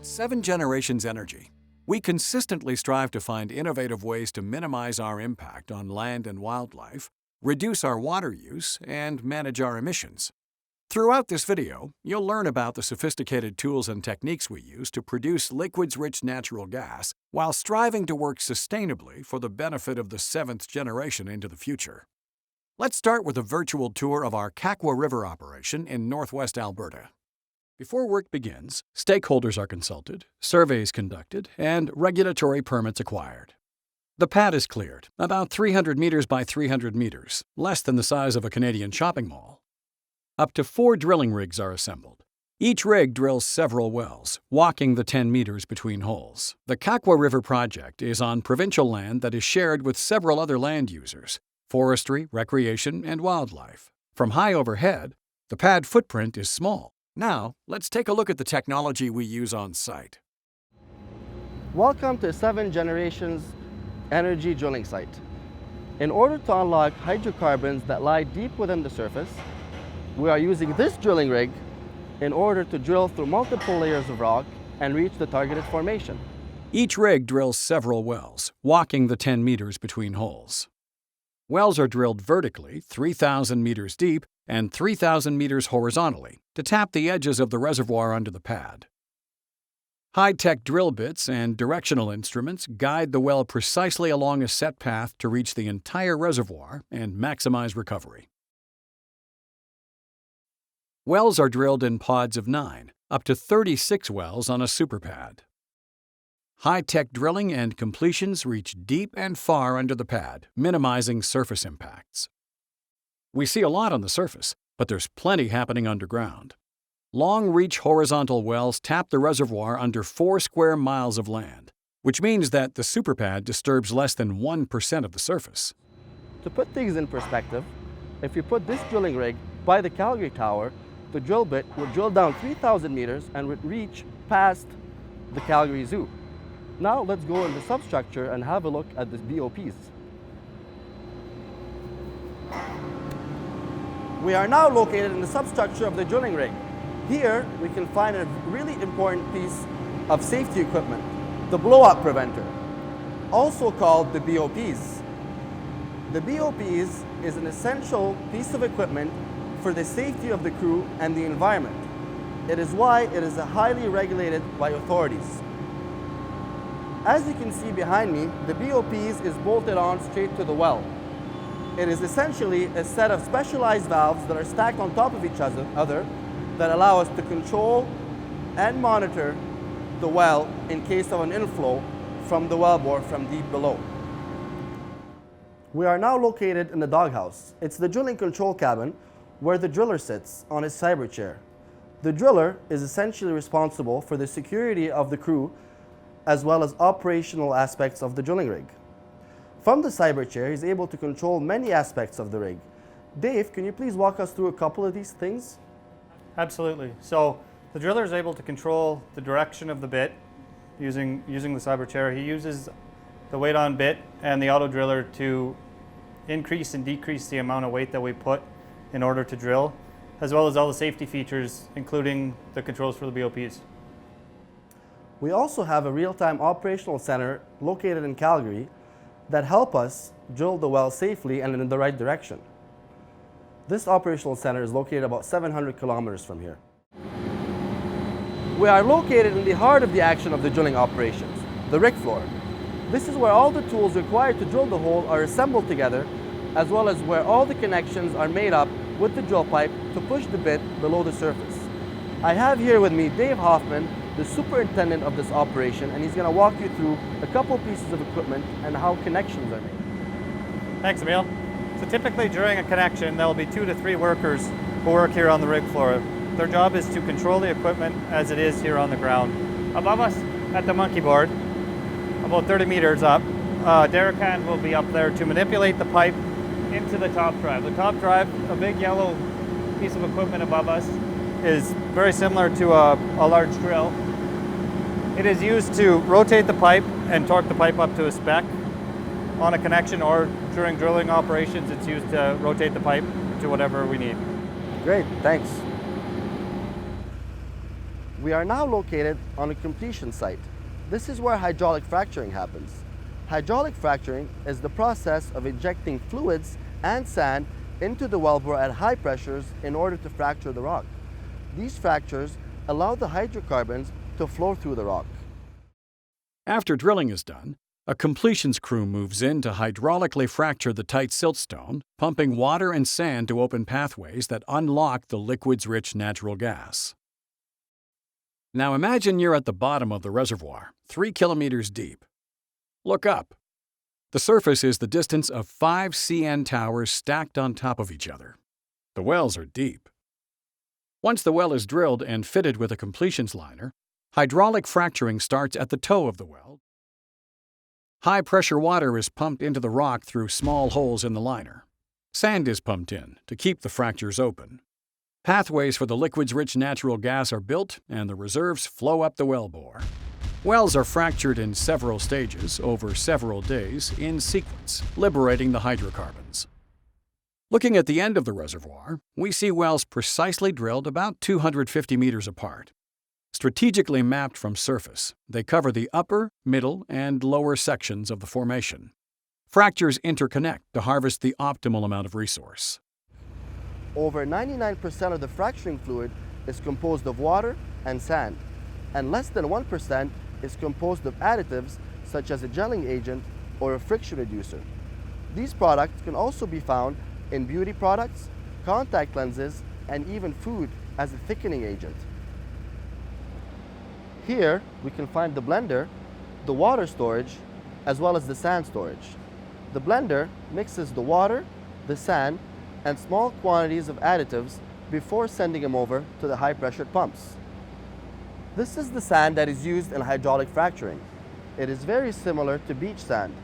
At 7Generations Energy, we consistently strive to find innovative ways to minimize our impact on land and wildlife, reduce our water use, and manage our emissions. Throughout this video, you'll learn about the sophisticated tools and techniques we use to produce liquids-rich natural gas while striving to work sustainably for the benefit of the seventh generation into the future. Let's start with a virtual tour of our Kakwa River operation in northwest Alberta. Before work begins, stakeholders are consulted, surveys conducted, and regulatory permits acquired. The pad is cleared, about 300 meters by 300 meters, less than the size of a Canadian shopping mall. Up to 4 drilling rigs are assembled. Each rig drills several wells, walking the 10 meters between holes. The Kakwa River project is on provincial land that is shared with several other land users: forestry, recreation, and wildlife. From high overhead, the pad footprint is small. Now, let's take a look at the technology we use on site. Welcome to 7Generations Energy Drilling Site. In order to unlock hydrocarbons that lie deep within the surface, we are using this drilling rig in order to drill through multiple layers of rock and reach the targeted formation. Each rig drills several wells, walking the 10 meters between holes. Wells are drilled vertically, 3,000 meters deep and 3,000 meters horizontally, to tap the edges of the reservoir under the pad. High-tech drill bits and directional instruments guide the well precisely along a set path to reach the entire reservoir and maximize recovery. Wells are drilled in pods of 9, up to 36 wells on a super pad. High-tech drilling and completions reach deep and far under the pad, minimizing surface impacts. We see a lot on the surface, but there's plenty happening underground. Long-reach horizontal wells tap the reservoir under 4 square miles of land, which means that the super pad disturbs less than 1% of the surface. To put things in perspective, if you put this drilling rig by the Calgary Tower, the drill bit would drill down 3,000 meters and would reach past the Calgary Zoo. Now let's go in the substructure and have a look at the BOPs. We are now located in the substructure of the drilling rig. Here we can find a really important piece of safety equipment, the blow-up preventer, also called the BOPs. The BOPs is an essential piece of equipment for the safety of the crew and the environment. It is why it is highly regulated by authorities. As you can see behind me, the BOPs is bolted on straight to the well. It is essentially a set of specialized valves that are stacked on top of each other that allow us to control and monitor the well in case of an inflow from the wellbore from deep below. We are now located in the doghouse. It's the drilling control cabin where the driller sits on his cyber chair. The driller is essentially responsible for the security of the crew as well as operational aspects of the drilling rig. From the cyber chair, he's able to control many aspects of the rig. Dave, can you please walk us through a couple of these things? Absolutely. So the driller is able to control the direction of the bit using the cyber chair. He uses the weight on bit and the auto driller to increase and decrease the amount of weight that we put in order to drill, as well as all the safety features, including the controls for the BOPs. We also have a real-time operational center located in Calgary that help us drill the well safely and in the right direction. This operational center is located about 700 kilometers from here. We are located in the heart of the action of the drilling operations, the rig floor. This is where all the tools required to drill the hole are assembled together, as well as where all the connections are made up with the drill pipe to push the bit below the surface. I have here with me Dave Hoffman, the superintendent of this operation, and he's going to walk you through a couple pieces of equipment and how connections are made. Thanks, Emil. So typically during a connection, there will be 2 to 3 workers who work here on the rig floor. Their job is to control the equipment as it is here on the ground. Above us at the monkey board, about 30 meters up, derrick hand will be up there to manipulate the pipe into the top drive. The top drive, a big yellow piece of equipment above us, is very similar to a large drill. It is used to rotate the pipe and torque the pipe up to a spec on a connection, or during drilling operations, it's used to rotate the pipe to whatever we need. Great, thanks. We are now located on a completion site. This is where hydraulic fracturing happens. Hydraulic fracturing is the process of injecting fluids and sand into the wellbore at high pressures in order to fracture the rock. These fractures allow the hydrocarbons to flow through the rock. After drilling is done, a completions crew moves in to hydraulically fracture the tight siltstone, pumping water and sand to open pathways that unlock the liquids-rich natural gas. Now imagine you're at the bottom of the reservoir, 3 kilometers deep. Look up. The surface is the distance of 5 CN towers stacked on top of each other. The wells are deep. Once the well is drilled and fitted with a completions liner, hydraulic fracturing starts at the toe of the well. High-pressure water is pumped into the rock through small holes in the liner. Sand is pumped in to keep the fractures open. Pathways for the liquids-rich natural gas are built, and the reserves flow up the wellbore. Wells are fractured in several stages over several days in sequence, liberating the hydrocarbons. Looking at the end of the reservoir, we see wells precisely drilled about 250 meters apart. Strategically mapped from surface, they cover the upper, middle, and lower sections of the formation. Fractures interconnect to harvest the optimal amount of resource. Over 99% of the fracturing fluid is composed of water and sand, and less than 1% is composed of additives such as a gelling agent or a friction reducer. These products can also be found in beauty products, contact lenses, and even food as a thickening agent. Here we can find the blender, the water storage, as well as the sand storage. The blender mixes the water, the sand, and small quantities of additives before sending them over to the high-pressured pumps. This is the sand that is used in hydraulic fracturing. It is very similar to beach sand.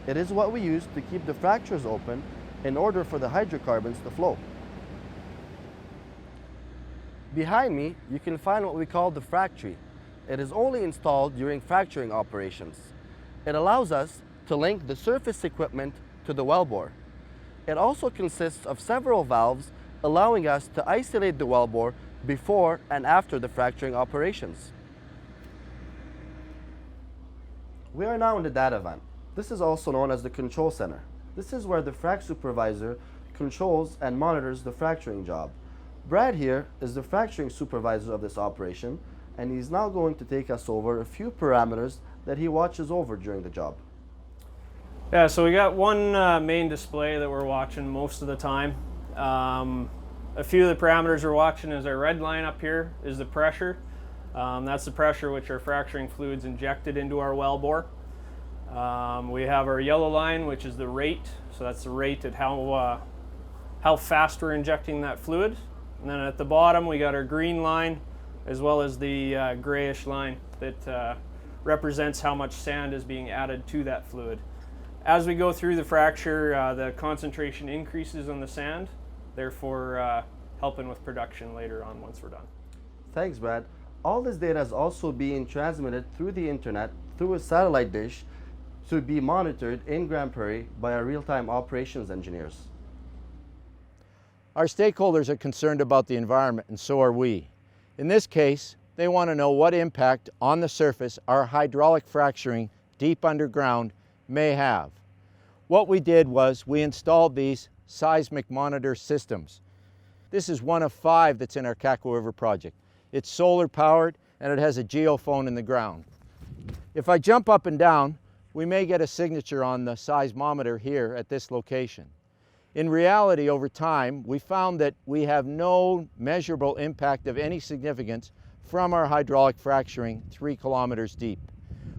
It is what we use to keep the fractures open in order for the hydrocarbons to flow. Behind me, you can find what we call the frac tree. It is only installed during fracturing operations. It allows us to link the surface equipment to the wellbore. It also consists of several valves, allowing us to isolate the wellbore before and after the fracturing operations. We are now in the data van. This is also known as the control center. This is where the frac supervisor controls and monitors the fracturing job. Brad here is the fracturing supervisor of this operation, and he's now going to take us over a few parameters that he watches over during the job. Yeah, so we got one main display that we're watching most of the time. A few of the parameters we're watching is our red line up here is the pressure. That's the pressure which our fracturing fluid's injected into our wellbore. We have our yellow line, which is the rate. So that's the rate at how fast we're injecting that fluid. And then at the bottom we got our green line as well as the grayish line that represents how much sand is being added to that fluid. As we go through the fracture, the concentration increases on the sand, therefore helping with production later on once we're done. Thanks, Brad. All this data is also being transmitted through the internet through a satellite dish to be monitored in Grand Prairie by our real-time operations engineers. Our stakeholders are concerned about the environment, and so are we. In this case, they want to know what impact on the surface our hydraulic fracturing deep underground may have. What we did was we installed these seismic monitor systems. This is one of 5 that's in our Kakwa River project. It's solar powered and it has a geophone in the ground. If I jump up and down, we may get a signature on the seismometer here at this location. In reality, over time, we found that we have no measurable impact of any significance from our hydraulic fracturing 3 kilometers deep.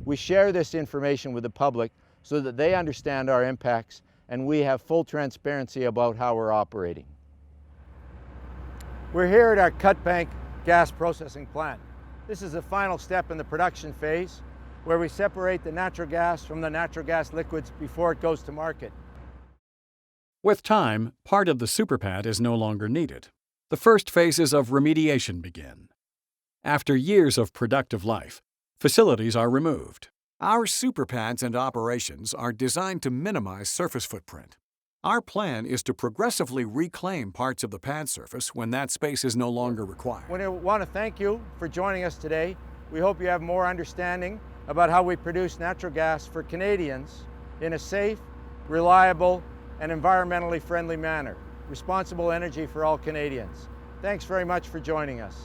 We share this information with the public so that they understand our impacts and we have full transparency about how we're operating. We're here at our cut bank gas processing plant. This is the final step in the production phase where we separate the natural gas from the natural gas liquids before it goes to market. With time, part of the superpad is no longer needed. The first phases of remediation begin. After years of productive life, facilities are removed. Our superpads and operations are designed to minimize surface footprint. Our plan is to progressively reclaim parts of the pad surface when that space is no longer required. We want to thank you for joining us today. We hope you have more understanding about how we produce natural gas for Canadians in a safe, reliable, and environmentally friendly manner. Responsible energy for all Canadians. Thanks very much for joining us.